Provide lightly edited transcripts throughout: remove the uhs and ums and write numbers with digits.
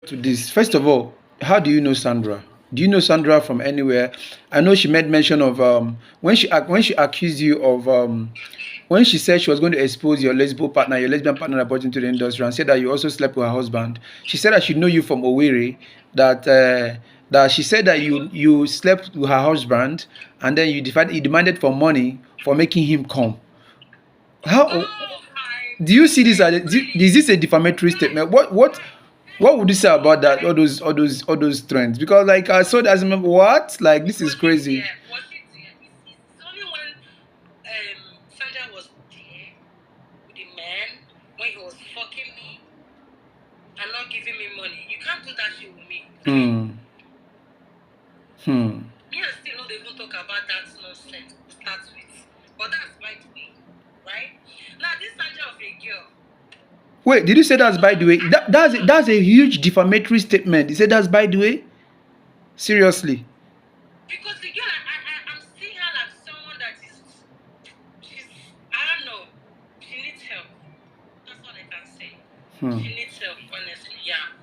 To this, first of all, how do you know Sandra? Do you know Sandra from anywhere? I know she made mention of when she accused you of when she said she was going to expose your lesbian partner that brought into the industry, and said that you also slept with her husband. She said that she know you from Owerri, that she said that you slept with her husband, and then you demanded for money for making him come. How do you see this? Is this a defamatory statement? What would you say about that? All those trends? Because like I saw that, I remember what? Like this is crazy. It's only when Sandra was there with the man when he was fucking me and not giving me money. You can't do that shit with me. Me and still not even talk about that nonsense to start with. But that's by the way, right? Now this Sandra of a girl. Wait, did you say that's by the way? That's a huge defamatory statement. You said that's by the way? Seriously? Because the girl, I'm seeing her like someone that she's, I don't know, she needs help. That's all I can say. She needs help, honestly, yeah.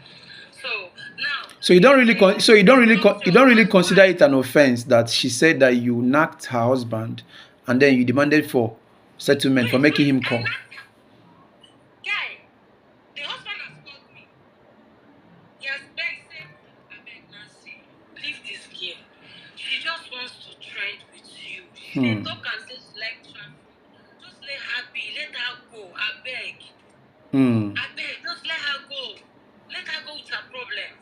So now. So you don't really consider it an offense that she said that you knocked her husband, and then you demanded for settlement for making him come. Guy, the husband has called me. He has begged, said, I beg Nancy, leave this girl. She just wants to trend with you. She talk and say she like traffic. Just let her be. Let her go. I beg. I beg. Just let her go. Let her go with her problem.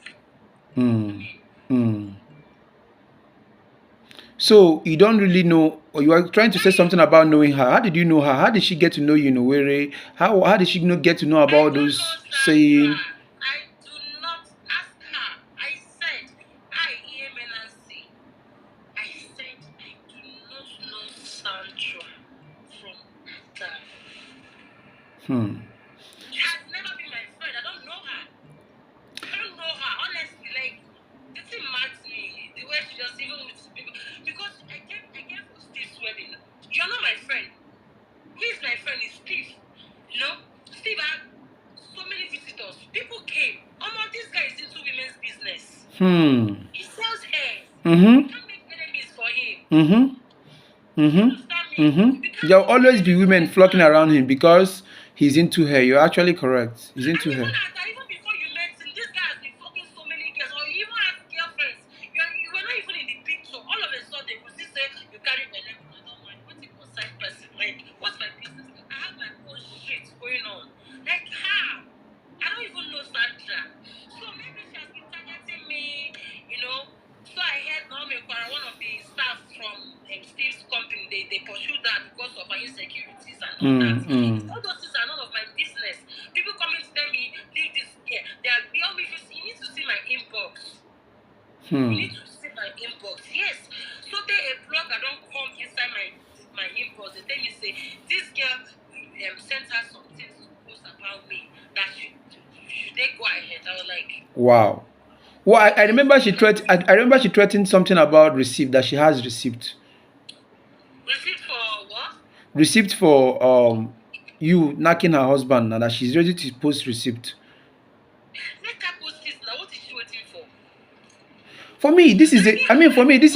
So you don't really know, or you are trying to say something about knowing her. How did you know her? How did she get to know you in Owerri? How did she get to know about those saying? I do not ask her. I said, iheme Nancy. I said I do not know Sandra from Adam. She has never been my friend. I don't know her. Honestly. Like, the thing marks me. The way she just even with people. Because I came for Steve's wedding. You're not my friend. Who is my friend? Is Steve. You know? Steve had so many visitors. People came. This guy is into women's business. He sells hair. You can't make enemies for him. There will always be women flocking around him because he's into her. You're actually correct. He's into her. Even before you met him, this guy has been fucking so many girls, or you even have girlfriends. You were not even in the picture. All of a sudden, you still say you carry my name. I don't mind. What if you're a side person? Like, what's my business? I have my own shit going on. Like, how? I don't even know Sandra. So maybe she has been targeting me, you know. So I heard Naomi Okara, one of the staff from Steve's company, they pursued that because of her insecurities and all that. All those things are none of my business. People coming to tell me, leave this here. They are beyond me. You need to see my inbox. You need to see my inbox. Yes. So they a blogger don't come inside my inbox. They tell me, say, this girl sent her some things to post about me. That should they go ahead? I was like, wow. Well, I remember I remember she threatened something about receipt that she has received. Receipt for what? Receipt for you knocking her husband, and that she's ready to post receipt. Let her post this now. What is she waiting for? For me, this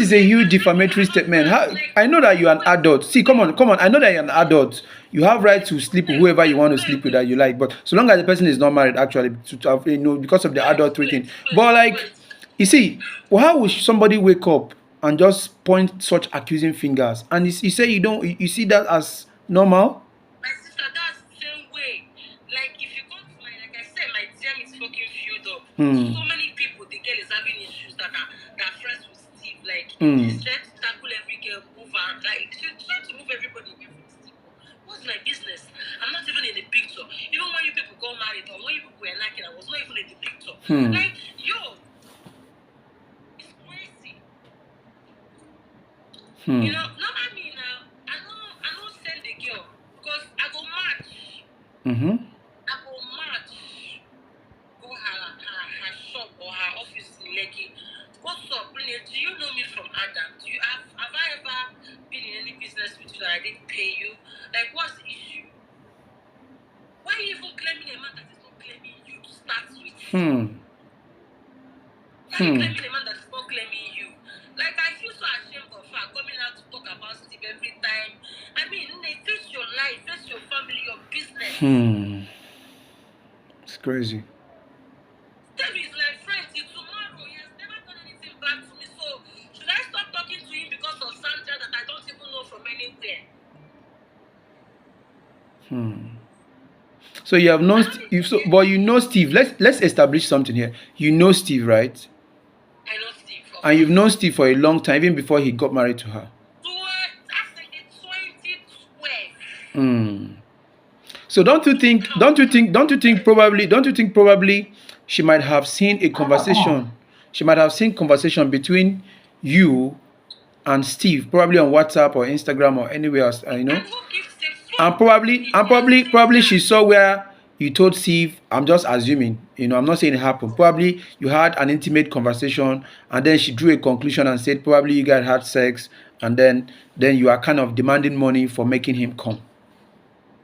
is a huge defamatory statement. I know that you're an adult. See, come on. I know that you're an adult. You have right to sleep with whoever you want to sleep with that you like. But so long as the person is not married, actually, because of the adult rating. But like, you see, how will somebody wake up and just point such accusing fingers? And you say you see that as normal? My sister, that's the same way. Like, if you come to like I said, my DM is fucking filled up. So many people, the girl is having issues that are friends with Steve. Like, she's trying to tackle every girl, move her. Like, she's trying to move everybody away from Steve. What's my business? I'm not even in the picture. Even when you people got married or when you people were knocking, I was not even in the picture. Like, yo, it's crazy. You know, not I mean now. I don't send the girl because I go match. I go match. Go her shop or her office in Lekki. What's up, Brilliant? Do you know me from Adam? Have I ever been in any business with you that I didn't pay you? Like, what's the issue? Why are you even claiming a man that is not claiming you to start with? Why are you claiming a man that is not claiming you? Like, I feel so ashamed of her coming out to talk about Steve every time. I mean, face your life, face your family, your business. It's crazy. Steve is my friend till tomorrow. He has never done anything bad to me. So, should I stop talking to him because of Sandra that I don't even know from anywhere? So you have known, but you know Steve. Let's establish something here. You know Steve, right? I know Steve. And you've known Steve for a long time, even before he got married to her. That's like in 2012. So don't you think probably she might have seen a conversation. She might have seen conversation between you and Steve, probably on WhatsApp or Instagram or anywhere else, and probably she saw where you told Steve. I'm just assuming, I'm not saying it happened. Probably you had an intimate conversation, and then she drew a conclusion and said probably you guys had sex, and then you are kind of demanding money for making him come.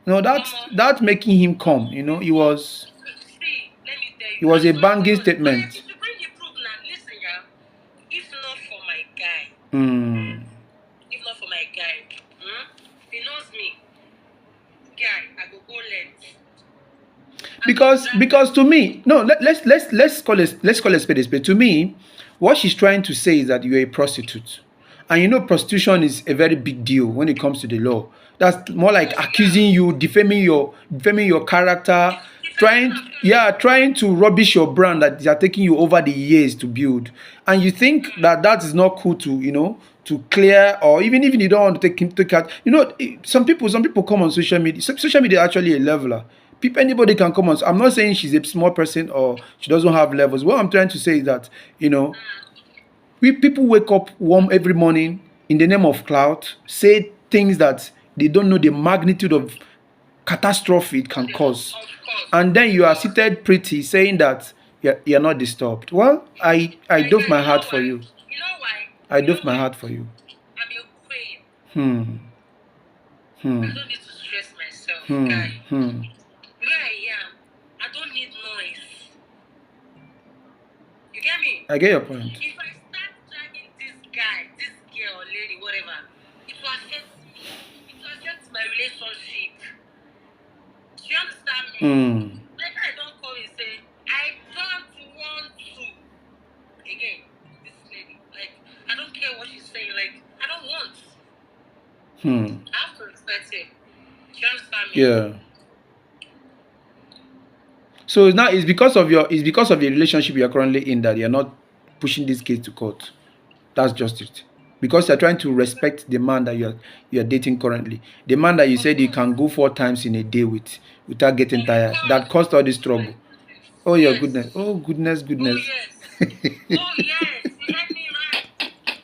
No, that making him come, it was Let me tell you. it was a banging statement. To bring the proof now, listen, yeah. If not for my guy, if not for my guy, he knows me. Guy, I go left. Because to me, no, let's call a spade a spade. To me, what she's trying to say is that you're a prostitute, and prostitution is a very big deal when it comes to the law. That's more like accusing you, defaming your character, trying to rubbish your brand that they are taking you over the years to build. And you think that is not cool to clear, or even if you don't want to take out. Some people come on social media. Social media is actually a leveler. Anybody can come on. I'm not saying she's a small person or she doesn't have levels. What I'm trying to say is that people wake up warm every morning in the name of clout, say things that they don't know the magnitude of catastrophe it can cause, and then you are seated pretty saying that you're not disturbed. Well, I dove my heart for you. You know why? I dove my heart for you. I'm your queen. I don't need to stress myself, guy. Where I am, I don't need noise. You get me? I get your point. If I start dragging this guy, this girl, lady, whatever, it will affect me. It will affect my relationship. Do you understand me? Like, I don't call and say, I don't want to. Again, this lady, like, I don't care what she's saying, like, I don't want. I have to respect it. Do you understand me? Yeah. So now it's because of the relationship you're currently in that you're not pushing this case to court. That's just it. Because you're trying to respect the man that you're dating currently. The man that you said you can go 4 times in a day without getting tired. That caused all this trouble. Oh your goodness. Oh goodness. Oh yes. You heard me right.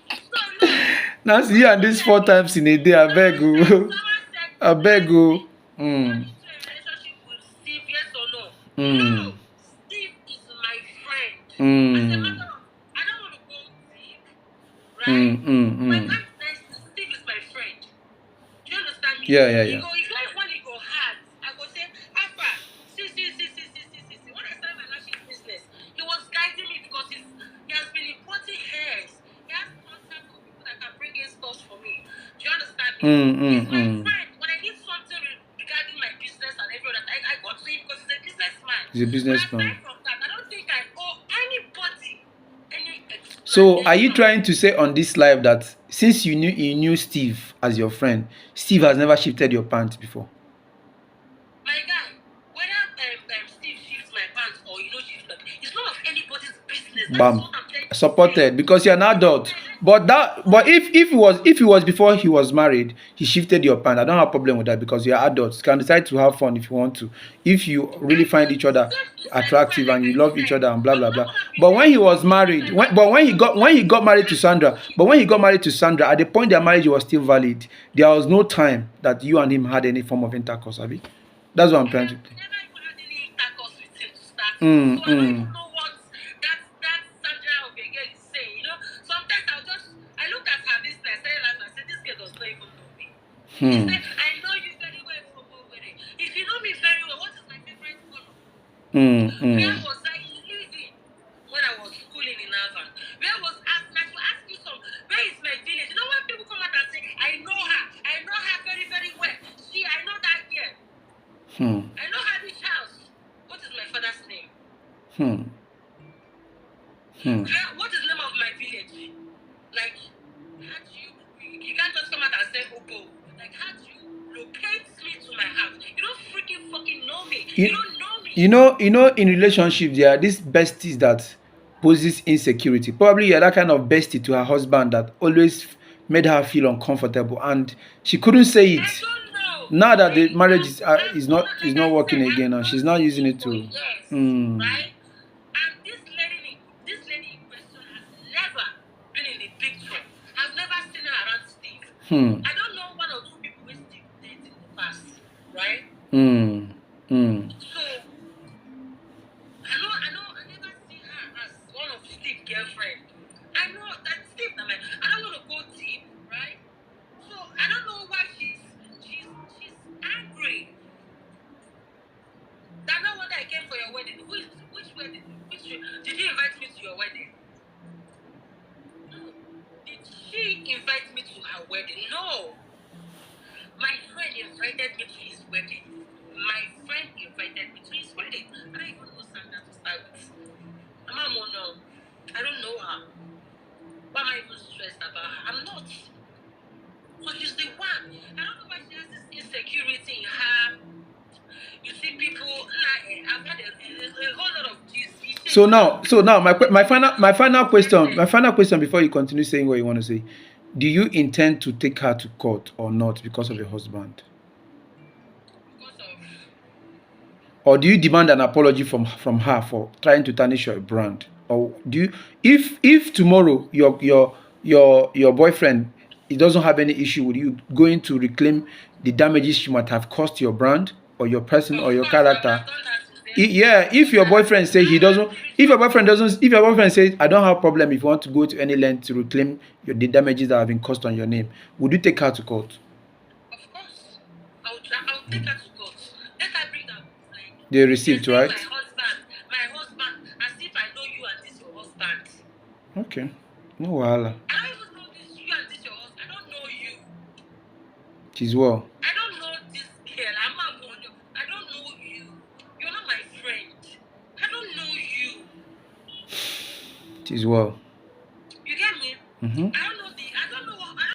So no. Nancy, you and this 4 times in a day, I beg you. Someone said, I beg you. "Are you into a relationship with Steve, yes or no?" No, Steve is my friend. As a matter of, I don't want to go deep, right? But Steve is my friend. Do you understand me? Yeah. He go, if like when he go hard, I go say, Alpha, see. When I started my lashes business, he was guiding me because he has been importing hairs. He has contact with people that can bring in stuff for me. Do you understand me? He's my friend. When I need something regarding my business and everything, I go to him because he's a businessman. He's a businessman. But aside from that, I don't think I owe anybody any explanation. So are you trying to say on this live that since you knew Steve as your friend, Steve has never shifted your pants before? My guy, whether Steve shifts my pants or shifts my pants, it's none of anybody's business. That's Bam. what I'm telling you. Supported because you're an adult. But if it was before he was married, he shifted your pants. I don't have a problem with that because you're adults. You can decide to have fun if you want to. If you really find each other attractive and you love each other and blah blah blah. But when he was married, when he got married to Sandra, at the point their marriage was still valid, there was no time that you and him had any form of intercourse, Abby. That's what I'm trying to do. I never even had any intercourse with him to start with. So I don't even know what that Sandra of a girl is saying. Sometimes I look at her business, I say this girl does not even know me. She said, I know you very well from Owerri. If you know me very well, what is my favorite color? Where was I living when I was schooling in Ava? What is the name of my village? Like, how do you can't just come out and say Opo. Like, how do you locate me to my house? You don't freaking fucking know me. You don't know me. You know, in relationship, there are these besties that poses insecurity. Probably you're that kind of bestie to her husband that always made her feel uncomfortable, and she couldn't say it. I don't know. Now that the marriage Like is not I working said, again, and I've she's known not this using chick it for to. years, Hmm. right? And this lady in question has never been in the picture. I've never seen her around Steve. I don't know one or two people with Steve dated in the past, right? So I never see her as one of Steve's girlfriend. I know that Steve, I mean, I don't want to go deep, right? So I don't know why she's angry. That not what I came for your wedding. Which wedding? Did you invite me to your wedding? No. Did she invite me to her wedding? No. My friend invited me to his wedding. My friend invited me to his wedding. I don't even know Sandra to start with. I'm no. I don't know her. Why am I even stressed about her? I'm not. So she's the one. I don't know why she has this insecurity in her. You see, people like I've had a whole lot of this. So now, my final question before you continue saying what you want to say: do you intend to take her to court or not because of your husband, Because of or do you demand an apology from her for trying to tarnish your brand, or do you, if tomorrow your boyfriend, he doesn't have any issue with you going to reclaim the damages she might have caused your brand or your person or your course I've character? done that to them. Yeah, if your boyfriend say he doesn't, if your boyfriend says I don't have problem if you want to go to any length to reclaim the damages that have been caused on your name, would you take her to court? Of course. I'll take her to court. Let her bring her like The they're receipt, saying right? my husband, as if I know you and this your husband. Okay, no wahala. I don't even know this you and this your husband. I don't know you. It is well. I don't know this girl. I don't know you. You're not my friend. I don't know you. It is well. You get me? Mm-hmm. I don't